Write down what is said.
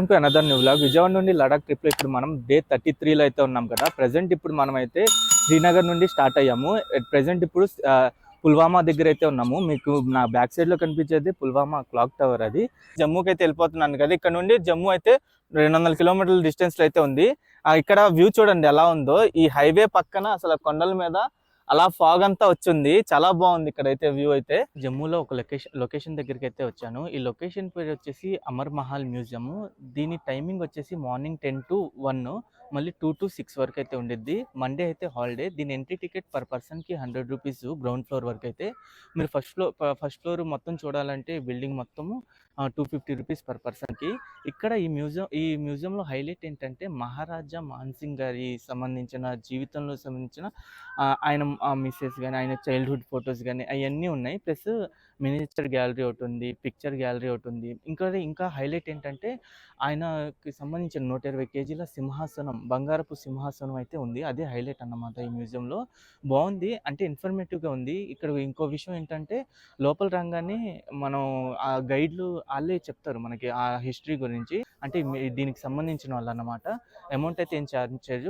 To another new vlog. Vijayawada నుండి లడాక్ ట్రిప్లో ఇప్పుడు మనం డే 33లో అయితే ఉన్నాం కదా. ప్రజెంట్ ఇప్పుడు మనం అయితే శ్రీనగర్ నుండి స్టార్ట్ అయ్యాము. ప్రజెంట్ ఇప్పుడు పుల్వామా దగ్గర అయితే ఉన్నాము. మీకు నా బ్యాక్ సైడ్లో కనిపించేది పుల్వామా క్లాక్ టవర్. అది జమ్మూకి అయితే వెళ్ళిపోతున్నాను కదా. ఇక్కడ నుండి జమ్మూ అయితే 200 కిలోమీటర్ల డిస్టెన్స్లో అయితే ఉంది. ఇక్కడ వ్యూ చూడండి ఎలా ఉందో. ఈ హైవే పక్కన అసలు కొండల మీద అలా ఫాగ్ అంతా వచ్చింది. చాలా బాగుంది ఇక్కడైతే వ్యూ అయితే. జమ్మూలో ఒక లొకేషన్ దగ్గరికి అయితే వచ్చాను. ఈ లొకేషన్ పేరు వచ్చేసి అమర్ మహల్ మ్యూజియం. దీని టైమింగ్ వచ్చేసి మార్నింగ్ 10 to 1, మళ్ళీ 2 to 6 వరకు అయితే ఉండిద్ది. మండే అయితే హాలిడే. దీని ఎంట్రీ టికెట్ పర్ పర్సన్కి 100 రూపీస్ గ్రౌండ్ ఫ్లోర్ వరకు అయితే. మీరు ఫస్ట్ ఫ్లోర్ మొత్తం చూడాలంటే బిల్డింగ్ మొత్తము 250 రూపీస్ పర్ పర్సన్కి. ఇక్కడ ఈ మ్యూజియంలో హైలైట్ ఏంటంటే మహారాజా మాన్సింగ్ గారి సంబంధించిన జీవితంలో సంబంధించిన ఆయన మిస్సెస్ కానీ, ఆయన చైల్డ్హుడ్ ఫొటోస్ కానీ అవన్నీ ఉన్నాయి. ప్లస్ మినియేచర్ గ్యాలరీ ఒకటి ఉంది, పిక్చర్ గ్యాలరీ ఒకటి ఉంది. ఇంకా హైలైట్ ఏంటంటే ఆయనకి సంబంధించిన 120 కేజీల సింహాసనం, బంగారపు సింహాసనం అయితే ఉంది. అదే హైలైట్ అన్నమాట ఈ మ్యూజియంలో. బాగుంది, అంటే ఇన్ఫర్మేటివ్గా ఉంది. ఇక్కడ ఇంకో విషయం ఏంటంటే లోపల రాగానే మనం ఆ గైడ్లు వాళ్ళే చెప్తారు మనకి ఆ హిస్టరీ గురించి. అంటే దీనికి సంబంధించిన వాళ్ళు అన్నమాట. అమౌంట్ అయితే ఏం ఛార్జ్ చేయరు.